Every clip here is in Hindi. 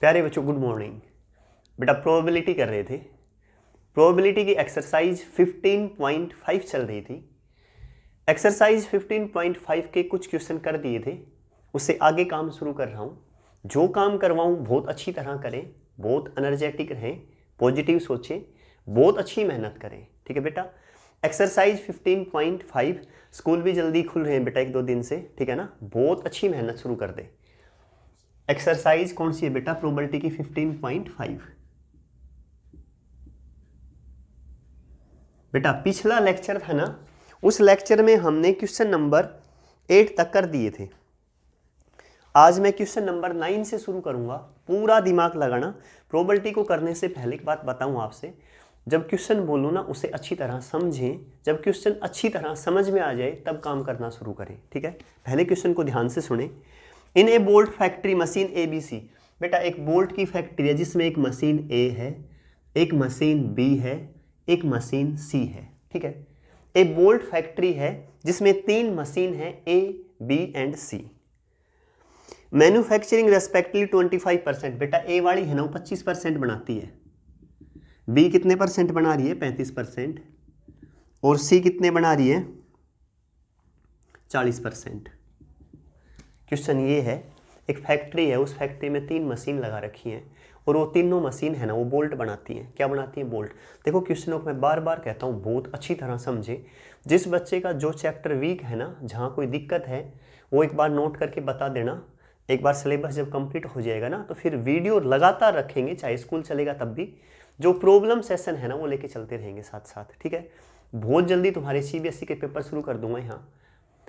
प्यारे बच्चों गुड मॉर्निंग। बेटा प्रोबेबिलिटी कर रहे थे। प्रोबेबिलिटी की एक्सरसाइज 15.5 चल रही थी। एक्सरसाइज 15.5 के कुछ क्वेश्चन कर दिए थे, उससे आगे काम शुरू कर रहा हूँ। जो काम करवाऊँ बहुत अच्छी तरह करें, बहुत एनर्जेटिक रहें, पॉजिटिव सोचें, बहुत अच्छी मेहनत करें। ठीक है बेटा। एक्सरसाइज 15.5 स्कूल भी जल्दी खुल रहे हैं बेटा, 1-2 दिन से। ठीक है ना, बहुत अच्छी मेहनत शुरू कर दे। एक्सरसाइज कौन सी है बेटा? प्रोबेबिलिटी की 15.5। बेटा पिछला लेक्चर था ना, उस लेक्चर में हमने क्वेश्चन नंबर 8 तक कर दिए थे। आज मैं क्वेश्चन नंबर 9 से शुरू करूंगा। पूरा दिमाग लगाना। प्रोबेबिलिटी को करने से पहले एक बात बताऊं आपसे, जब क्वेश्चन बोलूँ ना उसे अच्छी तरह समझें। जब क्वेश्चन अच्छी तरह समझ में आ जाए तब काम करना शुरू करें। ठीक है, पहले क्वेश्चन को ध्यान से सुने। In a bolt factory machine ABC। बेटा एक बोल्ट की फैक्ट्री है जिसमें एक मशीन A है, एक मशीन B है, एक मशीन C है। ठीक है, ए बोल्ट फैक्ट्री है जिसमें 3 मशीन है A, B and C। Manufacturing respectively 25%। बेटा ए वाली है ना वो 25% बनाती है, B कितने परसेंट बना रही है? 35%। और C कितने बना रही है? 40%। क्वेश्चन ये है, एक फैक्ट्री है, उस फैक्ट्री में 3 मशीन लगा रखी हैं और वो तीनों मशीन है ना वो बोल्ट बनाती हैं। क्या बनाती हैं? बोल्ट। देखो क्वेश्चनों को मैं बार बार कहता हूँ बहुत अच्छी तरह समझे। जिस बच्चे का जो चैप्टर वीक है ना, जहाँ कोई दिक्कत है, वो एक बार नोट करके बता देना। एक बार सिलेबस जब कंप्लीट हो जाएगा ना तो फिर वीडियो लगातार रखेंगे, चाहे स्कूल चलेगा तब भी। जो प्रॉब्लम सेशन है ना वो लेके चलते रहेंगे साथ साथ। ठीक है, बहुत जल्दी तुम्हारे CBSE के पेपर शुरू कर दूंगा यहाँ।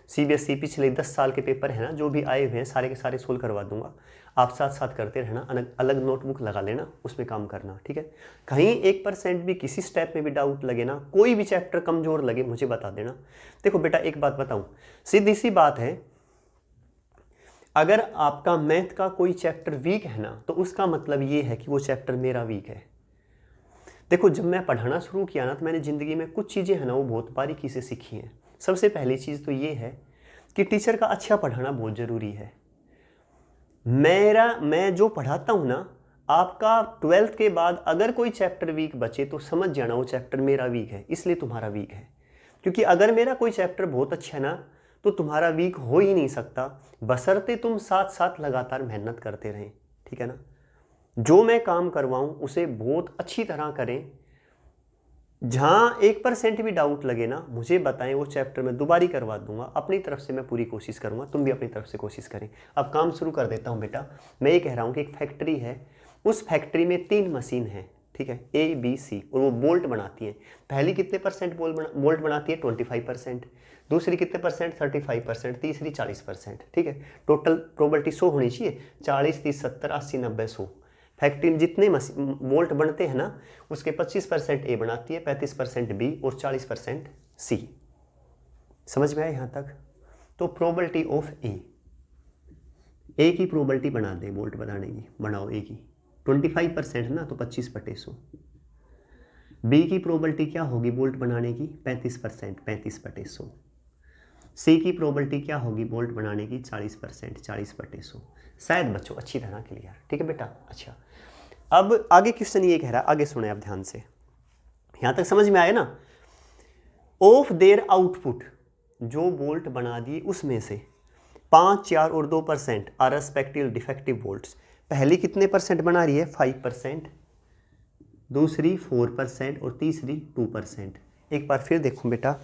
CBSE पिछले 10 साल के पेपर है ना जो भी आए हुए हैं सारे के सारे सोल्व करवा दूंगा। आप साथ साथ करते रहना, अलग नोटबुक लगा लेना, उसमें काम करना। ठीक है, कहीं 1% भी किसी स्टेप में भी डाउट लगे ना, कोई भी चैप्टर कमजोर लगे मुझे बता देना। देखो बेटा एक बात बताऊं, सीधी सी बात है, अगर आपका मैथ का कोई चैप्टर वीक है ना तो उसका मतलब ये है कि वो चैप्टर मेरा वीक है। देखो जब मैं पढ़ाना शुरू किया ना तो मैंने ज़िंदगी में कुछ चीज़ें हैं ना वो बहुत बारीकी से सीखी हैं। सबसे पहली चीज़ तो ये है कि टीचर का अच्छा पढ़ाना बहुत ज़रूरी है। मैं जो पढ़ाता हूँ ना, आपका 12th के बाद अगर कोई चैप्टर वीक बचे तो समझ जाना वो चैप्टर मेरा वीक है, इसलिए तुम्हारा वीक है। क्योंकि अगर मेरा कोई चैप्टर बहुत अच्छा है ना तो तुम्हारा वीक हो ही नहीं सकता, बशर्ते तुम साथ साथ लगातार मेहनत करते रहें। ठीक है ना, जो मैं काम करवाऊँ उसे बहुत अच्छी तरह करें। जहाँ 1% भी डाउट लगे ना मुझे बताएं, वो चैप्टर मैं दोबारा करवा दूंगा। अपनी तरफ से मैं पूरी कोशिश करूंगा, तुम भी अपनी तरफ से कोशिश करें। अब काम शुरू कर देता हूँ बेटा। मैं ये कह रहा हूँ कि एक फैक्ट्री है, उस फैक्ट्री में 3 मशीन है। ठीक है, A, B, C, और वो बोल्ट बनाती हैं। पहली कितने परसेंट बोल्ट बनाती है? 25%। दूसरी कितने परसेंट? 35%। तीसरी 40%। ठीक है, टोटल प्रोबेबिलिटी 100 होनी चाहिए। 40, 30, 70, 80, 90, 100। फैक्ट्री में जितने बोल्ट बनते हैं ना उसके 25% A बनाती है, 35% B और 40% C। समझ में आया यहाँ तक? तो प्रोबेबिलिटी ऑफ A की प्रोबेबिलिटी बना दें बोल्ट बनाने की, बनाओ A की 25% ना तो 25/100। B की प्रोबेबिलिटी क्या होगी बोल्ट बनाने की? 35%, 35/100। C की प्रोबेबिलिटी क्या होगी बोल्ट बनाने की? 40%, 40/100। शायद बच्चों अच्छी तरह क्लियर। ठीक है बेटा। अच्छा, अब आगे क्वेश्चन ये कह रहा है, आगे सुने आप ध्यान से। यहां तक समझ में आया ना? ऑफ देयर आउटपुट, जो बोल्ट बना दिए उसमें से 5, 4 और 2% आर रेस्पेक्टिव डिफेक्टिव बोल्ट्स। पहली कितने परसेंट बना रही है? 5%, दूसरी 4% और तीसरी 2%। एक बार फिर देखो बेटा,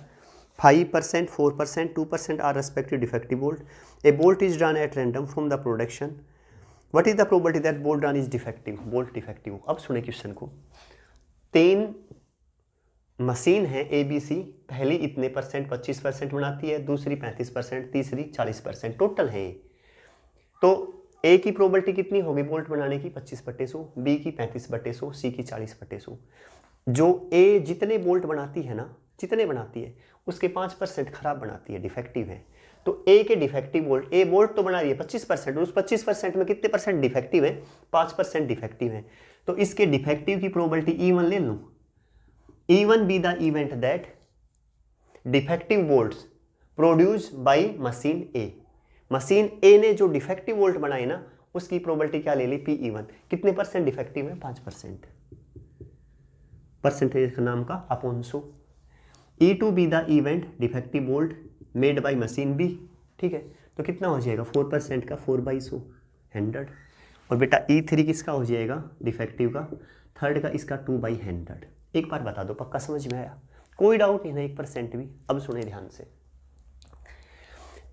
5%, 4%, 2% are respective defective bolt. A bolt is drawn at random from the production. What is the probability that bolt drawn is defective? Bolt defective. अब सुने क्वेश्चन को। 3 मशीन है ABC, पहली इतने परसेंट 25% बनाती है, दूसरी 35%, तीसरी 40%, टोटल है। तो A की प्रोबेबिलिटी कितनी होगी बोल्ट बनाने की? 25/100, B की 35/100, C की 40/100। जो A जितने बोल्ट बनाती है ना, जितने बनाती है उसके 5% खराब बनाती है, डिफेक्टिव है। तो A के डिफेक्टिव बोल्ट, A बोल्ट तो बना रही है 25%, उस 25% में कितने परसेंट डिफेक्टिव है? 5% डिफेक्टिव है। तो इसके डिफेक्टिव की प्रोबेबिलिटी E1 ले लूँ। E1 be the event that defective bolts produced by machine A। Machine A ने जो डिफेक्टिव बोल्ट बनाए ना उसकी प्रोबेबिलिटी क्या ले ली, Pe1। कितने परसेंट डिफेक्टिव है, 5%। परसेंटेज का नाम का upon 100। E2 be the event defective bolt made by machine B, ठीक है। तो कितना हो जाएगा, 4% का 4/100 100। और बेटा E3 किसका हो जाएगा, डिफेक्टिव का, थर्ड का इसका 2/100। एक बार बता दो, पक्का समझ में आया, कोई डाउट नहीं ना 1% भी। अब सुने ध्यान से,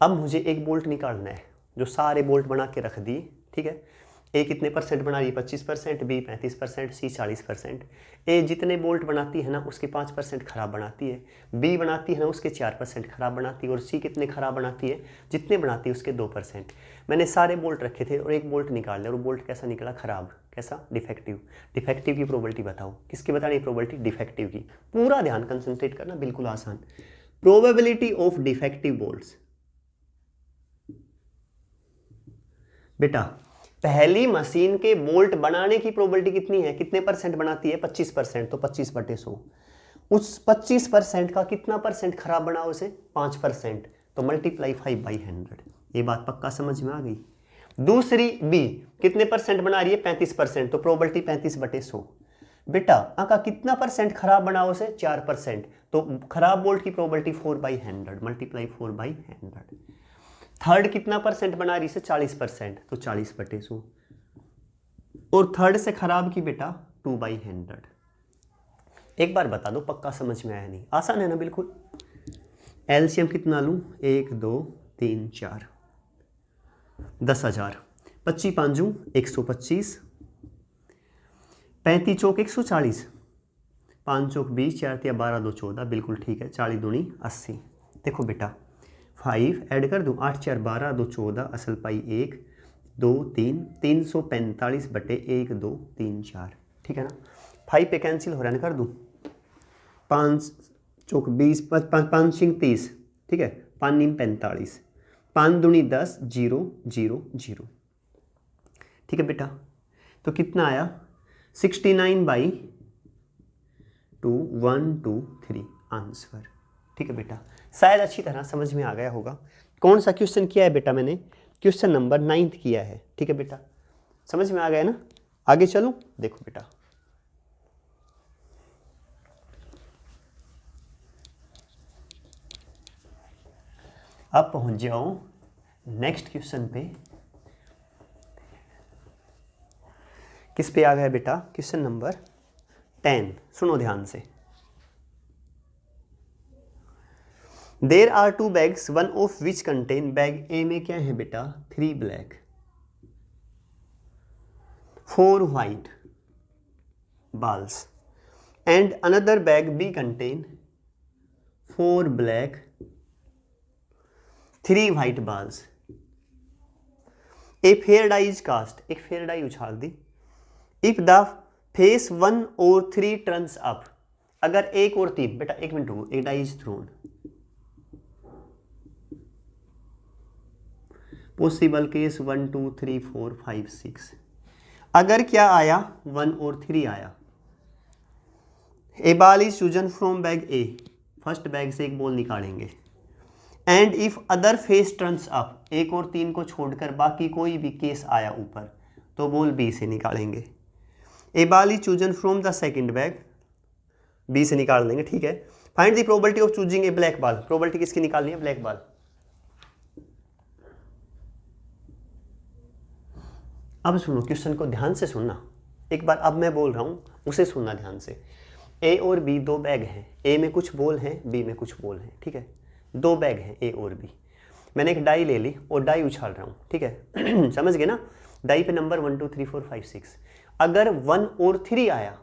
अब मुझे एक बोल्ट निकालना है जो सारे बोल्ट बना के रख दी, ठीक है। ए कितने परसेंट बना रही है, 25%, बी 35%, सी 40%। ए जितने बोल्ट बनाती है ना उसके 5% खराब बनाती है, बी बनाती है ना उसके 4% खराब बनाती है, और सी कितने खराब बनाती है, जितने बनाती है उसके 2%। मैंने सारे बोल्ट रखे थे और एक बोल्ट निकाल लिया, और बोल्ट कैसा निकला, खराब। कैसा, डिफेक्टिव। डिफेक्टिव की प्रोबेबिलिटी बताओ, किसकी बतानी प्रोबेबिलिटी, डिफेक्टिव की। पूरा ध्यान कंसंट्रेट करना, बिल्कुल आसान। Probability of defective bolts. बेटा पहली मशीन के बोल्ट बनाने की प्रोबेबिलिटी कितनी है, कितने परसेंट बनाती है, 25%। तो 25/100, उस 25% का कितना परसेंट खराब बना, उसे 5%। तो मल्टीप्लाई 5/100। ये बात पक्का समझ में आ गई। दूसरी बी कितने परसेंट बना रही है, 35%। तो प्रोबेबिलिटी 35/100। बेटा का कितना परसेंट खराब बना, उसे 4%। तो खराब बोल्ट की प्रोबेबिलिटी 4/100, मल्टीप्लाई 4/100। थर्ड कितना परसेंट बना रही है, 40%। तो 40/100। और थर्ड से खराब की बेटा 2/100। एक बार बता दो, पक्का समझ में आया नहीं, आसान है ना बिल्कुल। एलसीएम कितना लूं, 1 2 3 4, 10,000। 25 5 125, 35 चौक 140, 5 चौक 20, 4 3 12 2 14, बिल्कुल ठीक है। 40 दूनी 80। देखो बेटा 5 ऐड कर दूँ, 8 4 12 2 14, असल पाई 1 2 3, 345/1 2 3 4, ठीक है ना। 5 पे कैंसिल हो रहा है ना, कर दूँ, 5 चौक 20, 5 5 30, ठीक है, 5 9 45, 5 दूनी 10, 0 0 0, ठीक है बेटा। तो कितना आया, 69/2 1 2 3 आंसर, ठीक है बेटा। शायद अच्छी तरह समझ में आ गया होगा। कौन सा क्वेश्चन किया है बेटा मैंने, क्वेश्चन नंबर 9 किया है, ठीक है बेटा। समझ में आ गया ना, आगे चलूं। देखो बेटा अब पहुंच जाओ नेक्स्ट क्वेश्चन पे। किस पे आ गया बेटा, क्वेश्चन नंबर 10। सुनो ध्यान से। There are 2 bags, one of which contain, bag A में क्या है बेटा, 3 black 4 white balls, and another bag B contain 4 black 3 white balls. A fair die is cast, एक fair die उछाल दी। If the face 1 or 3 turns up, अगर 1 और 3, बेटा 1 मिनट रुको, एक die is thrown, possible case 1 2 3 4 5 6, अगर क्या आया 1 और 3 आया, A ball is chosen from bag A, first bag से एक बॉल निकालेंगे, and if other face turns up, 1 और 3 को छोड़कर बाकी कोई भी केस आया ऊपर, तो बॉल बी से निकालेंगे। A ball is chosen from the second bag, B से निकाल देंगे, ठीक है। Find the probability of choosing a black ball, probability किसकी निकालनी है, ब्लैक बॉल। अब सुनो, क्वेश्चन को ध्यान से सुनना, एक बार अब मैं बोल रहा हूँ उसे सुनना ध्यान से। ए और बी 2 बैग हैं, ए में कुछ बॉल हैं, बी में कुछ बॉल हैं, ठीक है। 2 बैग हैं ए और बी, मैंने एक डाई ले ली और डाई उछाल रहा हूँ, ठीक है। समझ गए ना, डाई पे नंबर 1 2 3 4 5 6, अगर 1 और 3 आया,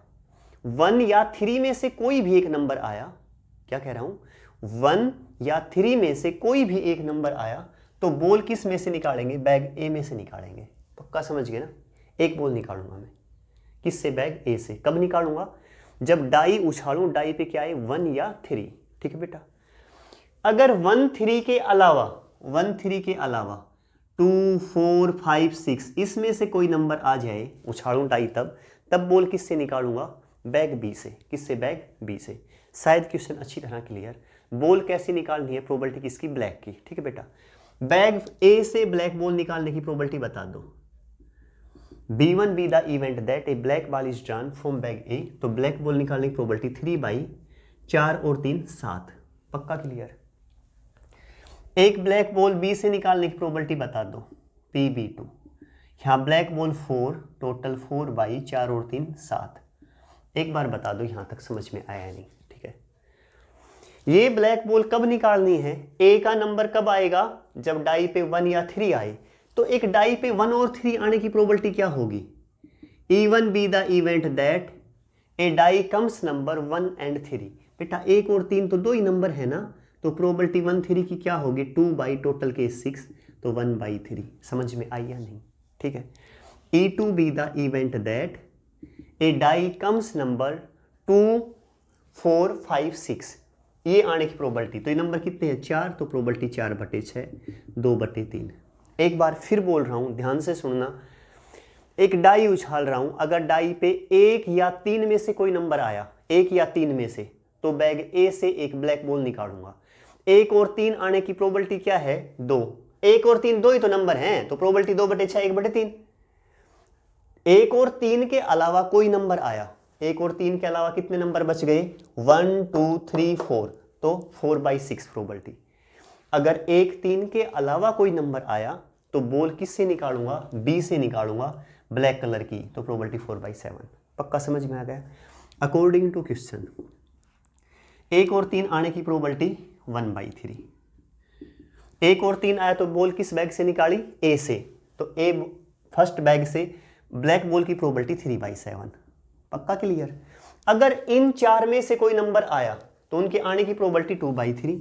1 या 3 में से कोई भी एक नंबर आया, क्या कह रहा हूँ, 1 या 3 में से कोई भी एक नंबर आया, तो बॉल किस में से निकालेंगे, बैग ए में से निकालेंगे। पक्का समझ गए ना, एक बॉल निकालूंगा मैं, किससे, बैग ए से। कब निकालूंगा, जब डाई उछालूं, डाई पे क्या है 1 या 3, ठीक है बेटा। अगर 1 3 के अलावा 2 4 5 6 इसमें से कोई नंबर आ जाए, उछालूं डाई, तब बॉल किससे निकालूंगा, बैग बी से। किससे, बैग बी से। शायद क्वेश्चन अच्छी तरह क्लियर। बॉल कैसे निकालनी है, प्रोबेबिलिटी किसकी, ब्लैक की, ठीक है बेटा। बैग ए से ब्लैक बॉल निकालने की प्रोबेबिलिटी बता दो। B1 be the event that a black ball is drawn from bag A, तो ब्लैक बॉल निकालने की प्रोबेबिलिटी 3/4 और 3 7। पक्का क्लियर। एक ब्लैक बॉल बी से निकालने की प्रोबेबिलिटी बता दो PB2। यहाँ ब्लैक बॉल 4, टोटल 4/4 और 3 7। एक बार बता दो यहाँ तक समझ में आया नहीं, ठीक है। ये ब्लैक बॉल कब निकालनी है, ए का नंबर कब आएगा, जब डाई पे 1 या 3 आए। तो एक डाई पे 1 और 3 आने की प्रोबेबिलिटी क्या होगी, E1 be the event that a die comes number 1 and 3। बेटा 1 और 3 तो दो ही नंबर है ना, तो प्रोबेबिलिटी 1 3 की क्या होगी, 2 बाई टोटल के 6, तो 1/3। समझ में आई या नहीं, ठीक है। E2 be the event that a die comes number 2 4 5 6, ये आने की प्रोबेबिलिटी, तो ये नंबर कितने हैं 4, तो प्रोबेबिलिटी 4/6 2/3। एक बार फिर बोल रहा हूं, ध्यान से सुनना। एक डाई उछाल रहा हूं, अगर डाई पे 1 या 3 में से कोई नंबर आया, 1 या 3 में से, तो बैग ए से एक ब्लैक बॉल निकालूंगा। 1 और 3 आने की प्रोबेबिलिटी क्या है 2, 1 और 3 दो ही तो नंबर हैं, तो प्रोबेबिलिटी 2/6 1/3। 1 और 3 के अलावा कोई नंबर आया, 1 और 3 के अलावा कितने नंबर बच गए 1 2 3 4, तो 4/6 प्रोबेबिलिटी। अगर 1 3 के अलावा कोई नंबर आया तो बॉल किससे निकालूंगा, बी से निकालूंगा, ब्लैक कलर की, तो प्रोबेबिलिटी 4/7। पक्का समझ में आ गया। अकॉर्डिंग टू क्वेश्चन 1 और 3 आने की प्रोबेबिलिटी 1/3। 1 और 3 आया तो बॉल किस बैग से निकाली, ए से, तो ए फर्स्ट बैग से ब्लैक बॉल की प्रोबेबिलिटी 3/7। पक्का क्लियर। अगर इन 4 में से कोई नंबर आया तो उनके आने की प्रोबेबिलिटी 2/3।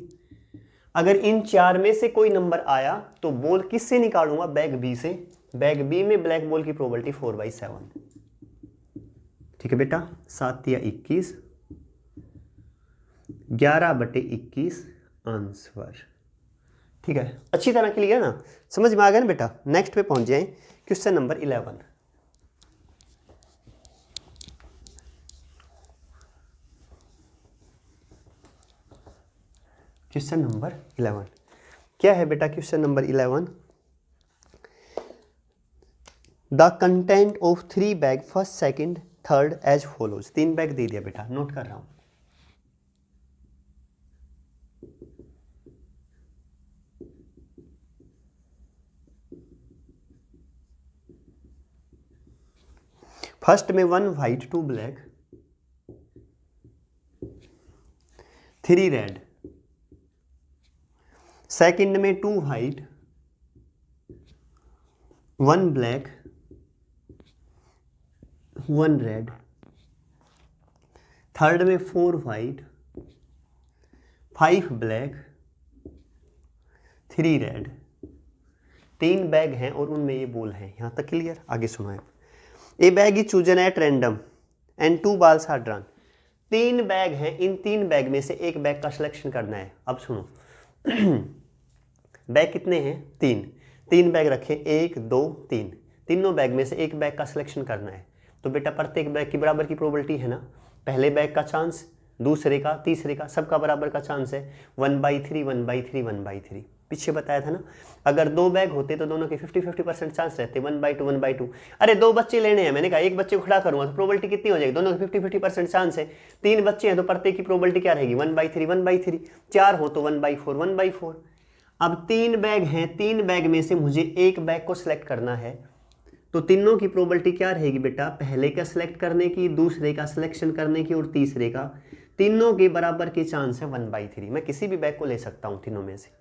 अगर इन 4 में से कोई नंबर आया तो बॉल किससे निकालूंगा, बैग बी से, बैग बी में ब्लैक बॉल की प्रोबेबिलिटी 4/7। ठीक है बेटा, 7 या 21, 11/21 आंसर। ठीक है, अच्छी तरह क्लियर ना, समझ में आ गया ना बेटा। नेक्स्ट पे पहुंच जाए, क्वेश्चन नंबर 11। क्वेश्चन नंबर 11 क्या है बेटा, question number 11, the content of 3 bag first second third as follows. 3 bag दे दिया बेटा, नोट कर रहा हूं। फर्स्ट में 1 व्हाइट 2 ब्लैक 3 रेड। सेकंड में 2 व्हाइट 1 ब्लैक 1 रेड। थर्ड में 4 व्हाइट 5 ब्लैक 3 रेड। 3 बैग हैं और उनमें ये बॉल है। यहां तक क्लियर। आगे सुनो आप। A bag is chosen at random and 2 balls are drawn. 3 bag हैं, इन 3 बैग में से एक बैग का सिलेक्शन करना है। अब सुनो बैग कितने हैं 3 बैग रखे 1 2 3, तीनों बैग में से एक बैग का सिलेक्शन करना है। तो बेटा प्रत्येक बैग की बराबर की प्रोबेबिलिटी है ना, पहले बैग का चांस, दूसरे का, तीसरे का, सबका बराबर का चांस है। 1/3 1/3 1/3 पीछे बताया था ना। अगर 2 बैग होते तो दोनों के 50-50% चांस रहते, 1/2 1/2। अरे 2 बच्चे लेने हैं, मैंने कहा एक बच्चे को खड़ा करूंगा तो प्रोबेबिलिटी कितनी हो जाएगी, दोनों के 50-50% चांस है। 3 बच्चे हैं तो प्रत्येक की प्रोबेबिलिटी क्या रहेगी 1/3 1/3। 4 हो तो 1/4 1/4। अब 3 बैग हैं, 3 बैग में से मुझे एक बैग को सिलेक्ट करना है, तो तीनों की प्रोबेबिलिटी क्या रहेगी बेटा, पहले का सिलेक्ट करने की, दूसरे का सिलेक्शन करने की और तीसरे का, तीनों के बराबर के चांस है 1/3। मैं किसी भी बैग को ले सकता हूं तीनों में से।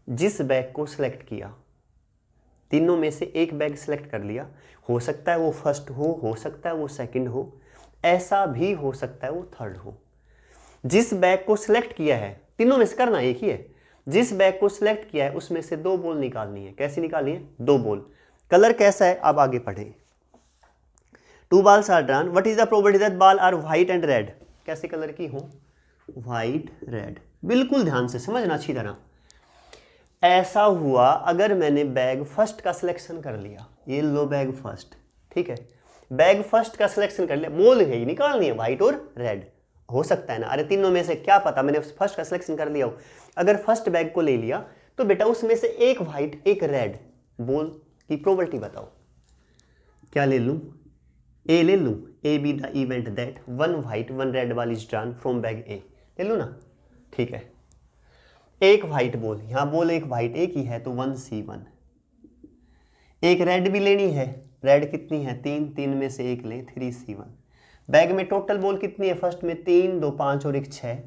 जिस बैग को सिलेक्ट किया, तीनों में से एक बैग सिलेक्ट कर लिया, हो सकता है वो फर्स्ट हो सकता है वो सेकंड हो, ऐसा भी हो सकता है वो थर्ड हो। जिस बैग को सिलेक्ट किया है, तीनों में से करना एक ही है, जिस बैग को सिलेक्ट किया है उसमें से 2 बॉल निकालनी है। कैसी निकालनी है, 2 बॉल। कलर कैसा है, अब आगे पढ़े। 2 balls are drawn, what is the probability that ball are white and red. कैसे कलर की हो, व्हाइट रेड। बिल्कुल ध्यान से समझना अच्छी तरह। ऐसा हुआ अगर मैंने बैग फर्स्ट का सिलेक्शन कर लिया, ये लो बैग फर्स्ट, ठीक है, बैग फर्स्ट का सिलेक्शन कर लिया, बॉल है निकालनी है व्हाइट और रेड, हो सकता है ना। अरे तीनों में से क्या पता, मैंने फर्स्ट का सिलेक्शन कर लिया हो। अगर फर्स्ट बैग को ले लिया तो बेटा उसमें से एक व्हाइट एक रेड, बॉल की प्रोबेबिलिटी बताओ। क्या ले लूँ, ए ले लूँ, A be the event that 1 white 1 red ball is drawn from bag A, ले लूँ ना, ठीक है। एक वाइट बॉल, यहाँ बॉल एक वाइट एक ही है तो 1C1। एक रेड भी लेनी है, रेड कितनी है 3, 3 में से एक लें 3C1। बैग में टोटल बॉल कितनी है, फर्स्ट में 3, 2 5 और 1 6।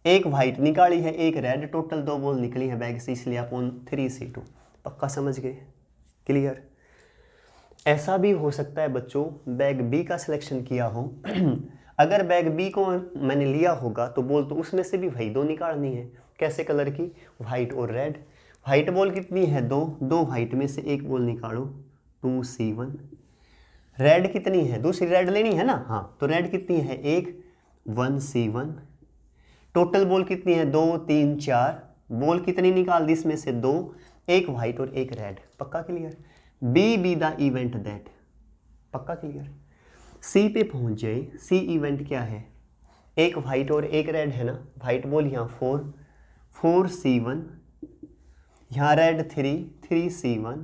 एक वाइट निकाली है, एक रेड, टोटल 2 बॉल निकली है बैग से, इसलिए अपन 3C2। पक्का समझ गए, क्लियर। ऐसा भी हो सकता है बच्चों बैग बी का सिलेक्शन किया हो अगर बैग बी को मैंने लिया होगा तो बॉल तो उसमें से भी वही 2 निकालनी है। कैसे कलर की, वाइट और रेड। वाइट बॉल कितनी है 2, 2 वाइट में से एक बॉल निकालो 2C1। रेड कितनी है, दूसरी रेड लेनी है ना, हाँ, तो रेड कितनी है 1, 1C1। टोटल बॉल कितनी है 2, 3, 4। बॉल कितनी निकाल दी इसमें से 2, एक वाइट और एक रेड। पक्का clear. B the event that, पक्का क्लियर। सी पे पहुंच जाए, सी इवेंट क्या है, एक वाइट और एक रेड है ना, वाइट बॉल यहाँ 4, 4C1, यहाँ रेड 3, 3C1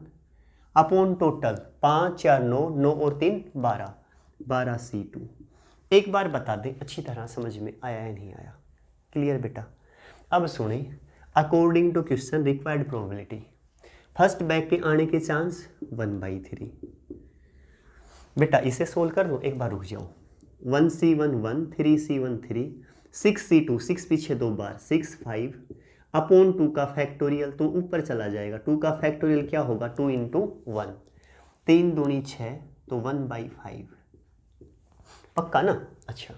अपॉन टोटल 5, 4, 9, 9 और 3 12, 12C2। एक बार बता दें अच्छी तरह समझ में आया या नहीं आया, क्लियर बेटा। अब सुने, according to question required probability, first bag के आने के चांस 1/3। बेटा इसे सोल्व कर दो, एक बार रुक जाओ। 1C1 1, 3C1 3, 6C2 6 पीछे 2 बार 6 5 अपॉन 2 का फैक्टोरियल, तो ऊपर चला जाएगा। 2 का फैक्टोरियल क्या होगा 2 × 1, 3 दूनी 6 तो 1/5। पक्का ना। अच्छा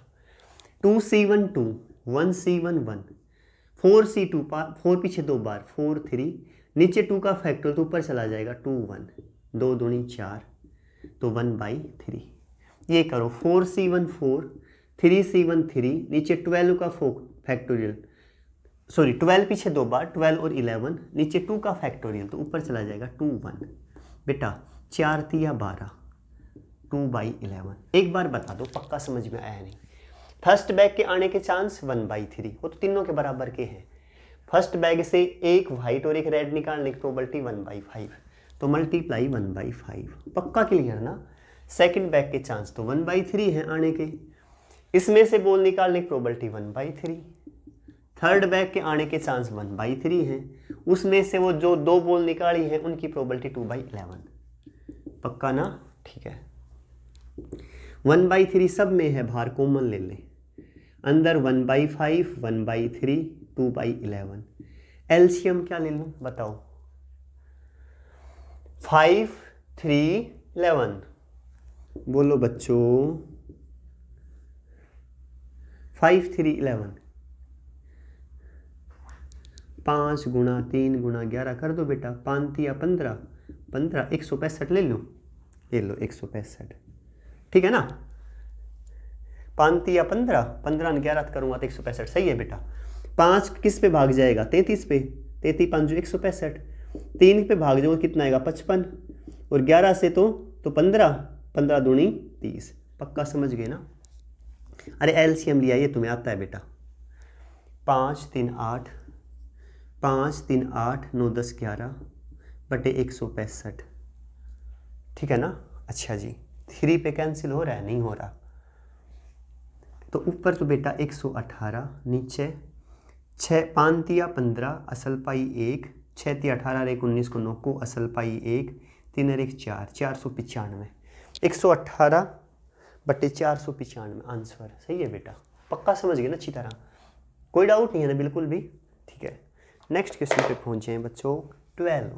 2C1 2, 1C1 1, 4C2 4 पीछे 2 बार 4 3, नीचे 2 का फैक्टोरियल तो ऊपर चला जाएगा 2 1, 2 दूनी 4 तो 1/3। ये करो 4C1 4, 3C1 3, नीचे 12 का फैक्टोरियल, सॉरी 12 पीछे 2 बार 12 और 11, नीचे 2 का फैक्टोरियल तो ऊपर चला जाएगा 2 1। बेटा 4 3 12, 2/11। एक बार बता दो पक्का समझ में आया नहीं। फर्स्ट बैग के आने के चांस 1/3, वो तो तीनों के बराबर के हैं। फर्स्ट बैग से एक वाइट और एक रेड निकालने की प्रोबेबिलिटी 1/5, तो मल्टीप्लाई 1/5। पक्का क्लियर ना। सेकंड बैग के चांस तो 1/3 है आने के, इसमें से बॉल निकालने की प्रोबेबिलिटी 1/3। थर्ड बैग के आने के चांस 1/3 हैं, उसमें से वो जो 2 बॉल निकाली हैं उनकी प्रोबेबिलिटी 2/11। पक्का ना, ठीक है। 1/3 सब में है, बाहर कॉमन ले लें, अंदर 1/5, 1/3, 2/11। एलसीएम क्या ले लूं बताओ, 5 3 11। बोलो बच्चों 5 3 11, 5 × 3 × 11 कर दो बेटा, 5 या 15, 15 165 ले लो, ले लो 165, ठीक है ना। 5 या 15, 15 11 करूँगा तो 165, सही है बेटा। 5 किस पे भाग जाएगा 33 पे, 33 5 165, 3 पे भाग जाओ कितना आएगा 55, और 11 से तो 15, 15 दूनी 30। पक्का समझ गए ना। अरे एलसीएम लिया, ये तुम्हें आता है बेटा। 5 3 8, 5 3 8 9 10 11 बटे 165, ठीक है ना। अच्छा जी 3 पे कैंसिल हो रहा है, नहीं हो रहा, तो ऊपर तो बेटा 118, नीचे 6 5 या 15 असल पाई 1, 6 या 18 1 19 को 9 को असल पाई 1, 3 और 1 4, 495, 118 बटे 495 आंसर, सही है बेटा। पक्का समझ गए ना अच्छी तरह, कोई डाउट नहीं है ना बिल्कुल भी, ठीक है। नेक्स्ट क्वेश्चन पे पहुंचे हैं बच्चों 12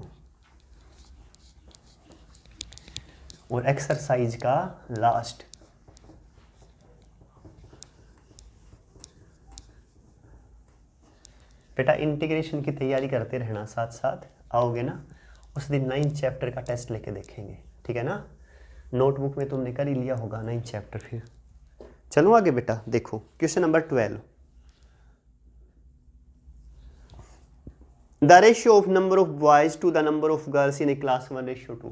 और एक्सरसाइज का लास्ट। बेटा इंटीग्रेशन की तैयारी करते रहना, साथ साथ आओगे ना उस दिन 9th चैप्टर का टेस्ट लेके देखेंगे, ठीक है ना। नोटबुक में तुमने कर ही लिया होगा 9th चैप्टर। फिर चलो आगे बेटा, देखो question number 12। The ratio of number of boys to the number of girls in a class 1:2।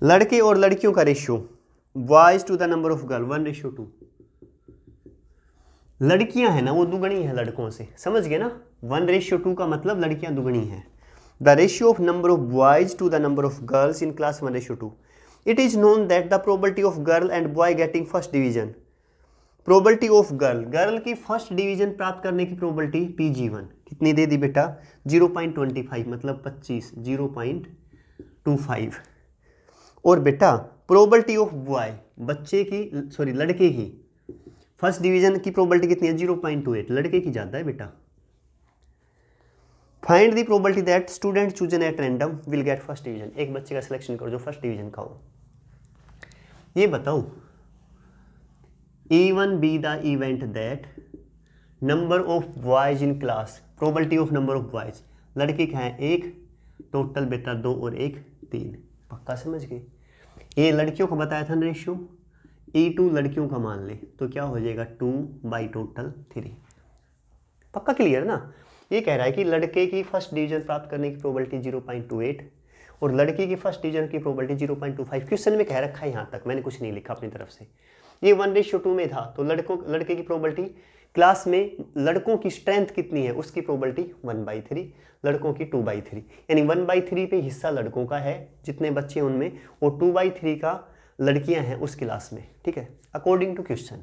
लड़के और लड़कियों का ratio, boys to the number of girl 1:2। लड़कियां हैं ना वो दुगनी है लड़कों से, समझ गए ना। 1:2 का मतलब लड़कियां दुगनी हैं, the ratio of number of boys to the number of girls in class 1:2. It is known that the probability of girl and boy getting first division, probability of girl की फर्स्ट डिवीजन प्राप्त करने की प्रोबेबिलिटी PG1 कितनी दे दी बेटा 0.25 मतलब 25 0.25। और बेटा प्रोबेबिलिटी ऑफ बॉय बच्चे की लड़के की फर्स्ट डिवीजन की प्रोबेबिलिटी कितनी है 0.28, लड़के की ज़्यादा है बेटा। Find the probability that student chosen at random will get first division, एक बच्चे का सिलेक्शन करो जो फर्स्ट डिवीजन का हो। ये बताओ even be the event that number of boys in class, probability of number of boys, लड़के क्या है एक, टोटल बेटा 2 और 1 3, पक्का समझ गए। ये लड़कियों का बताया था रेशियो, E2 लड़कियों का मान ले तो क्या हो जाएगा 2 बाई टोटल 3, पक्का क्लियर ना। ये कह रहा है कि लड़के की फर्स्ट डिवीजन प्राप्त करने की प्रोबेबिलिटी 0.28 और लड़की की फर्स्ट डिवीजन की प्रोबेबिलिटी 0.25। क्वेश्चन में कह रखा है यहाँ तक, मैंने कुछ नहीं लिखा अपनी तरफ से। ये 1:2 में था तो लड़के की प्रोबेबिलिटी, क्लास में लड़कों की स्ट्रेंथ कितनी है उसकी प्रोबेबिलिटी 1/3, लड़कों की 2/3, यानी 1/3 पे हिस्सा लड़कों का है जितने बच्चे उनमें, और 2/3 का लड़कियां हैं उस क्लास में, ठीक है। अकॉर्डिंग टू क्वेश्चन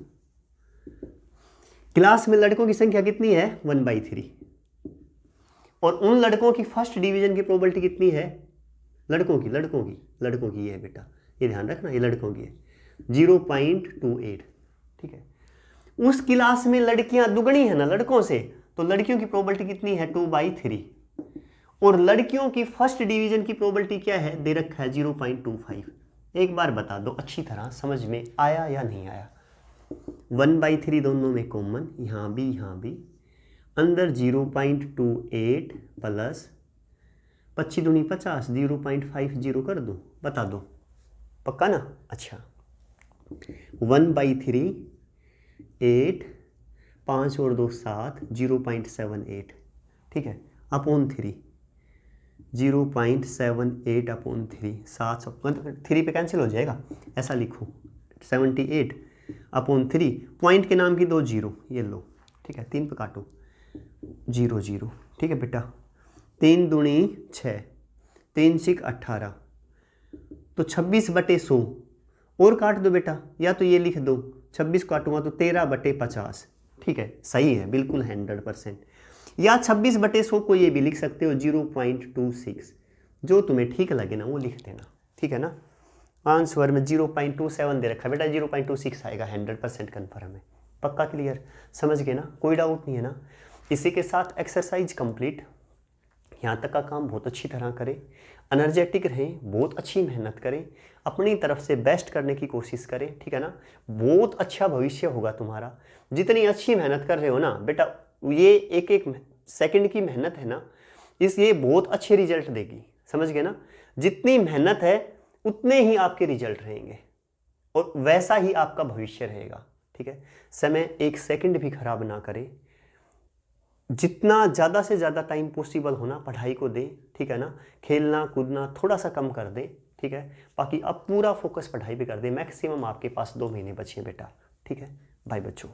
क्लास में लड़कों की संख्या कितनी है 1/3 और उन लड़कों की फर्स्ट डिवीजन की प्रोबेबिलिटी कितनी है, लड़कों की है बेटा, ये ध्यान रखना, ये लड़कों की है 0.28, ठीक है। उस क्लास में लड़कियां दुगनी है ना लड़कों से, तो लड़कियों की प्रोबेबिलिटी कितनी है 2/3 और लड़कियों की फर्स्ट डिवीजन की प्रोबेबिलिटी क्या है दे रखा है 0.25। एक बार बता दो अच्छी तरह समझ में आया या नहीं आया। 1/3 दोनों में कॉमन, यहाँ भी अंदर 0.28 प्लस 25 दूनी 50, 0.50 कर दो, बता दो पक्का ना। अच्छा 1/3 8, 5 और 2 7, 0.78, ठीक है, अपॉन 3 0.78 अपॉन 3, 7 3 पे कैंसिल हो जाएगा, ऐसा लिखो 78 अपॉन 3, पॉइंट के नाम की 2 0 ये लो, ठीक है, 3 पे काटो 0 0, ठीक है बेटा। 3 दूनी 6, 3 6 18, तो 26/100 और काट दो बेटा, या तो ये लिख दो 26 काटूंगा तो 13/50, ठीक है, सही है बिल्कुल 100%। या 26/100 को ये भी लिख सकते हो 0.26, जो तुम्हें ठीक लगे ना वो लिख देना, ठीक है ना। आंसर में 0.27 दे रखा है बेटा, 0.26 आएगा, 100% कन्फर्म है, पक्का क्लियर, समझ गए ना, कोई डाउट नहीं है ना। इसी के साथ एक्सरसाइज कंप्लीट, यहाँ तक का काम बहुत अच्छी तरह करें, एनर्जेटिक रहें, बहुत अच्छी मेहनत करें, अपनी तरफ से बेस्ट करने की कोशिश करें, ठीक है ना। बहुत अच्छा भविष्य होगा तुम्हारा, जितनी अच्छी मेहनत कर रहे हो ना बेटा, ये एक एक सेकंड की मेहनत है ना, ये बहुत अच्छे रिजल्ट देगी, समझ गए ना। जितनी मेहनत है उतने ही आपके रिजल्ट रहेंगे और वैसा ही आपका भविष्य रहेगा, ठीक है। समय एक सेकंड भी खराब ना करें, जितना ज़्यादा से ज़्यादा टाइम पॉसिबल होना पढ़ाई को दे, ठीक है ना। खेलना कूदना थोड़ा सा कम कर दे, ठीक है, बाकी अब पूरा फोकस पढ़ाई पे कर दे। मैक्सिमम आपके पास 2 महीने बचे हैं बेटा, ठीक है। बाय बच्चों।